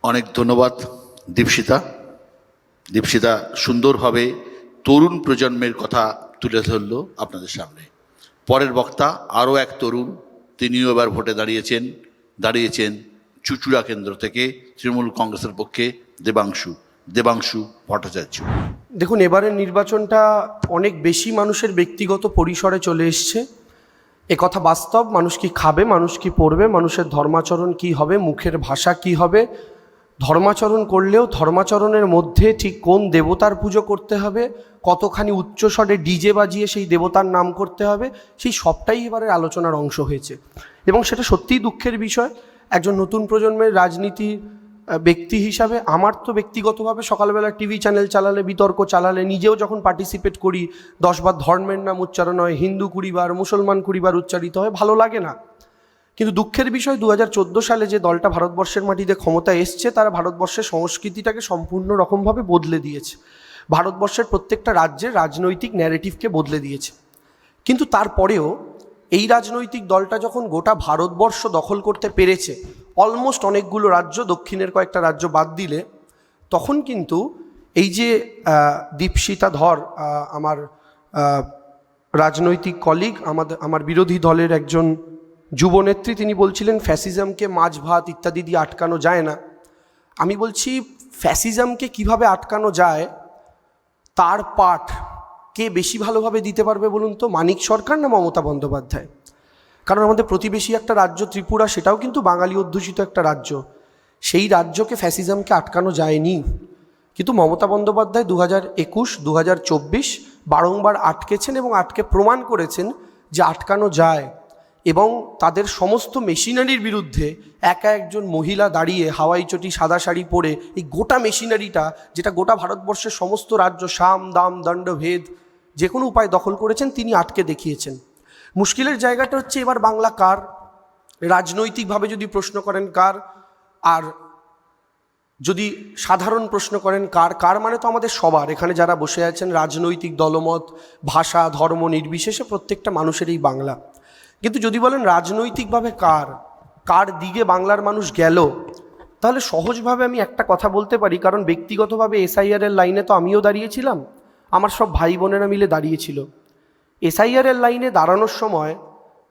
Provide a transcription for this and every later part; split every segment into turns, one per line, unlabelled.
অনেক ধন্যবাদ দীপশিতা। দীপশিতা সুন্দরভাবে তরুণ প্রজন্মের কথা তুলে ধরল আপনাদের সামনে। পরের বক্তা আরও এক তরুণ, তিনিও এবার ভোটে দাঁড়িয়েছেন চুঁচুড়া কেন্দ্র থেকে তৃণমূল কংগ্রেসের পক্ষে দেবাংশু ভট্টাচার্য।
দেখুন, এবারের নির্বাচনটা অনেক বেশি মানুষের ব্যক্তিগত পরিসরে চলে এসছে। কথা বাস্তব। মানুষ কি খাবে, মানুষ কি পড়বে, মানুষের ধর্মাচরণ কি হবে, মুখের ভাষা কি হবে, ধর্মাচরণ করলেও ধর্মাচরণের মধ্যে ঠিক কোন দেবতার পুজো করতে হবে, কতখানি উচ্চস্বরে ডিজে বাজিয়ে সেই দেবতার নাম করতে হবে, সেই সবটাই এবারের আলোচনার অংশ হয়েছে। এবং সেটা সত্যিই দুঃখের বিষয়। একজন নতুন প্রজন্মের রাজনীতি ব্যক্তি হিসাবে আমার তো ব্যক্তিগতভাবে সকালবেলা টিভি চ্যানেল চালালে, বিতর্ক চালালে, নিজেও যখন পার্টিসিপেট করি 10 বার ধর্মের নাম উচ্চারণ হয়, হিন্দু 20 বার, মুসলমান 20 বার উচ্চারিত হয়, ভালো লাগে না। কিন্তু দুঃখের বিষয় 2014 সালে যে দলটা ভারতবর্ষের মাটিতে ক্ষমতা এসছে, তারা ভারতবর্ষের সংস্কৃতিটাকে সম্পূর্ণ রকমভাবে বদলে দিয়েছে। ভারতবর্ষের প্রত্যেকটা রাজ্যের রাজনৈতিক ন্যারেটিভকে বদলে দিয়েছে। কিন্তু তারপরেও এই রাজনৈতিক দলটা যখন গোটা ভারতবর্ষ দখল করতে পেরেছে, অলমোস্ট অনেকগুলো রাজ্য, দক্ষিণের কয়েকটা রাজ্য বাদ দিলে, তখন কিন্তু এই যে দীপশিতা ধর, আমার রাজনৈতিক কলিগ, আমার বিরোধী দলের একজন যুবনেত্রী, তিনি বলছিলেন ফ্যাসিজমকে মাছ ভাত ইত্যাদি দিয়ে আটকানো যায় না। আমি বলছি ফ্যাসিজমকে কিভাবে আটকানো যায় তার পাঠ কে বেশি ভালোভাবে দিতে পারবে বলুন তো, মানিক সরকার না মমতা বন্দ্যোপাধ্যায়? কারণ আমাদের প্রতিবেশী একটা রাজ্য ত্রিপুরা, সেটাও কিন্তু বাঙালি অধ্যুষিত একটা রাজ্য। সেই রাজ্যকে ফ্যাসিজমকে আটকানো যায়নি, কিন্তু মমতা বন্দ্যোপাধ্যায় 2021, 2024 বারংবার আটকেছেন এবং আটকে প্রমাণ করেছেন যে আটকানো যায়। এবং তাদের সমস্ত মেশিনারির বিরুদ্ধে একা একজন মহিলা দাঁড়িয়ে হাওয়াই চটি সাদা শাড়ি পরে এই গোটা মেশিনারিটা, যেটা গোটা ভারতবর্ষের সমস্ত রাজ্য সাম দাম দণ্ড ভেদ যে কোনো উপায় দখল করেছেন, তিনি আটকে দেখিয়েছেন। মুশকিলের জায়গাটা হচ্ছে এবার বাংলা কার, রাজনৈতিকভাবে যদি প্রশ্ন করেন কার, আর যদি সাধারণ প্রশ্ন করেন কার মানে তো আমাদের সবার, এখানে যারা বসে আছেন রাজনৈতিক দলমত, ভাষা, ধর্ম নির্বিশেষে প্রত্যেকটা মানুষেরই বাংলা। কিন্তু যদি বলেন রাজনৈতিকভাবে কার দিকে বাংলার মানুষ গেল, তাহলে সহজভাবে আমি একটা কথা বলতে পারি। কারণ ব্যক্তিগতভাবে এসআইআরের লাইনে তো আমিও দাঁড়িয়েছিলাম, আমার সব ভাই বোনেরা মিলে দাঁড়িয়েছিল। এসআইআরের লাইনে দাঁড়ানোর সময়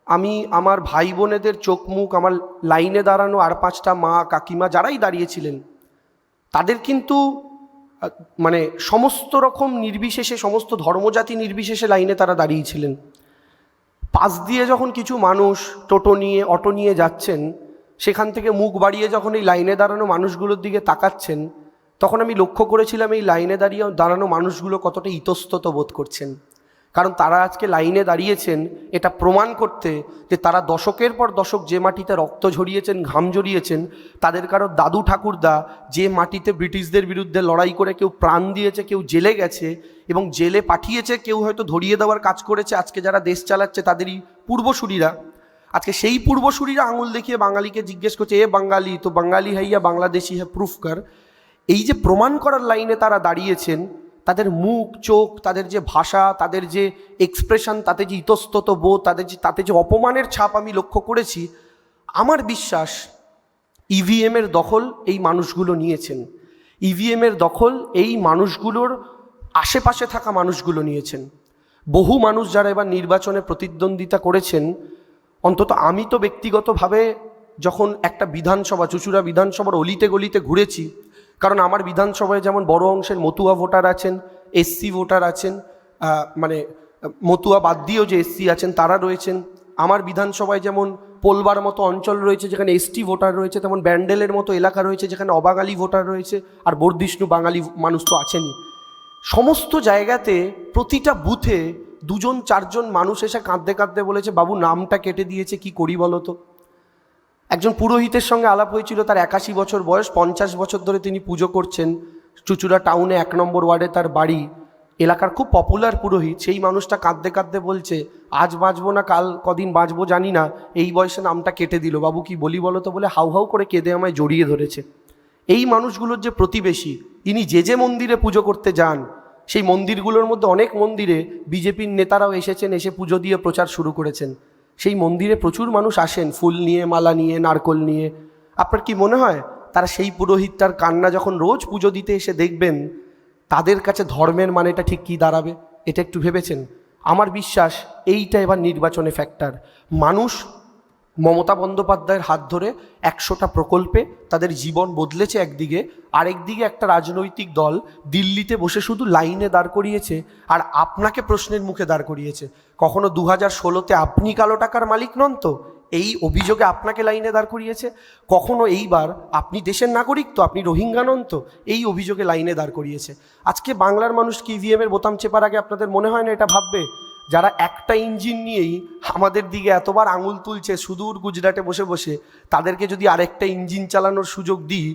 আমি আমার ভাই বোনেদের চোখ মুখ, আমার লাইনে দাঁড়ানো আর 5টা মা কাকিমা যারাই দাঁড়িয়েছিলেন, তাদের কিন্তু মানে সমস্ত রকম নির্বিশেষে, সমস্ত ধর্মজাতি নির্বিশেষে লাইনে তারা দাঁড়িয়েছিলেন। পাশ দিয়ে যখন কিছু মানুষ টোটো নিয়ে, অটো নিয়ে যাচ্ছেন, সেখান থেকে মুখ বাড়িয়ে যখন এই লাইনে দাঁড়ানো মানুষগুলোর দিকে তাকাচ্ছেন, তখন আমি লক্ষ্য করেছিলাম এই লাইনে দাঁড়ানো মানুষগুলো কতটা ইতস্তত বোধ করছেন। কারণ তারা আজকে লাইনে দাঁড়িয়েছেন এটা প্রমাণ করতে যে তারা দশকের পর দশক যে মাটিতে রক্ত ঝরিয়েছেন, ঘাম ঝরিয়েছেন, তাদের কারো দাদু ঠাকুরদা যে মাটিতে ব্রিটিশদের বিরুদ্ধে লড়াই করে কেউ প্রাণ দিয়েছে, কেউ জেলে গেছে এবং জেলে পাঠিয়েছে, কেউ হয়তো ধরিয়ে দেওয়ার কাজ করেছে, আজকে যারা দেশ চালাচ্ছে তাদেরই পূর্বসূরীরা। আজকে সেই পূর্বসূরীরা আঙুল দেখিয়ে বাঙালিকে জিজ্ঞেস করছে, এ বাঙালি তো বাঙালি হাইয়া বাংলাদেশি হ্যাঁ প্রুফ কর। এই যে প্রমাণ করার লাইনে তারা দাঁড়িয়েছেন, তাদের মুখ চোখ, তাদের যে ভাষা, তাদের যে এক্সপ্রেশন, তাতে যে ইতস্তত বোধ, তাতে যে অপমানের ছাপ আমি লক্ষ্য করেছি। আমার বিশ্বাস ইভিএমের দখল এই মানুষগুলো নিয়েছেন, ইভিএমের দখল এই মানুষগুলোর আশেপাশে থাকা মানুষগুলো নিয়েছেন। বহু মানুষ যারা এবার নির্বাচনে প্রতিদ্বন্দ্বিতা করেছেন, অন্তত আমি তো ব্যক্তিগতভাবে যখন একটা বিধানসভা, চুঁচুড়া বিধানসভার অলিতে গলিতে ঘুরেছি, কারণ আমার বিধানসভায় যেমন বড় অংশের মতুয়া ভোটার আছেন, এসসি ভোটার আছেন, মানে মতুয়া বাদ দিয়েও যে এসসি আছেন তারা রয়েছেন। আমার বিধানসভায় যেমন পোলবার মতো অঞ্চল রয়েছে যেখানে এসটি ভোটার রয়েছে, তেমন ব্যান্ডেলের মতো এলাকা রয়েছে যেখানে অবাঙালি ভোটার রয়েছে, আর বর্ধিষ্ণু বাঙালি মানুষ তো আছেনই। সমস্ত জায়গাতে প্রতিটা বুথে 2-4জন মানুষ এসে কাঁদতে কাঁদতে বলেছে, বাবু নামটা কেটে দিয়েছে, কি করি বলো তো। একজন পুরোহিতের সঙ্গে আলাপ হয়েছিল, তার 81 বছর বয়স, 50 বছর ধরে তিনি পুজো করছেন, চুঁচুড়া টাউনে 1 নম্বর ওয়ার্ডে তার বাড়ি, এলাকার খুব পপুলার পুরোহিত। সেই মানুষটা কাঁদতে কাঁদতে বলছে, আজ বাঁচবো না কাল কদিন বাঁচবো জানি না, এই বয়সে নামটা কেটে দিল, বাবু কি বলি বলো তো, বলে হাউ হাউ করে কেঁদে আমায় জড়িয়ে ধরেছে। এই মানুষগুলোর যে প্রতিবেশী, ইনি যে মন্দিরে পুজো করতে যান, সেই মন্দিরগুলোর মধ্যে অনেক মন্দিরে বিজেপির নেতারাও এসেছেন, এসে পুজো দিয়ে প্রচার শুরু করেছেন। সেই মন্দিরে প্রচুর মানুষ আসেন ফুল নিয়ে, মালা নিয়ে, নারকোল নিয়ে। আপনার কি মনে হয় তারা সেই পুরোহিতটার কান্না যখন রোজ পুজো দিতে এসে দেখবেন, তাদের কাছে ধর্মের মানেটা ঠিক কী দাঁড়াবে? এটা একটু ভেবেছেন? আমার বিশ্বাস এইটা এবার নির্বাচনে ফ্যাক্টর। মানুষ মমতা বন্দ্যোপাধ্যায়ের হাত ধরে 100টা প্রকল্পে তাদের জীবন বদলেছে একদিকে, আরেকদিকে একটা রাজনৈতিক দল দিল্লিতে বসে শুধু লাইনে দাঁড় করিয়েছে আর আপনাকে প্রশ্নের মুখে দাঁড় করিয়েছে। কখনো 2016-তে আপনি কালো টাকার মালিক নন তো, এই অভিযোগে আপনাকে লাইনে দাঁড় করিয়েছে? কখনো এইবার আপনি দেশের নাগরিক তো, আপনি রোহিঙ্গা নন তো, এই অভিযোগে লাইনে দাঁড় করিয়েছে। আজকে বাংলার মানুষ কি ইভিএমের বোতাম চেপার আগে আপনাদের মনে হয় না এটা ভাববে? যারা একটা ইঞ্জিন নিয়েই আমাদের দিকে এতবার আঙুল তুলছে সুদূর গুজরাটে বসে বসে, তাদেরকে যদি আরেকটা ইঞ্জিন চালানোর সুযোগ দিই,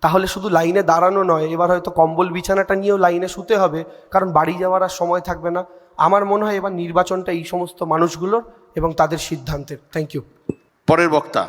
তাহলে শুধু লাইনে দাঁড়ানো নয়, এবার হয়তো কম্বল বিছানাটা নিয়েও লাইনে শুতে হবে, কারণ বাড়ি যাওয়ার আর সময় থাকবে না। আমার মনে হয় এবার নির্বাচনটা এই সমস্ত মানুষগুলোর এবং তাদের সিদ্ধান্তের। Thank you.
পরের বক্তা।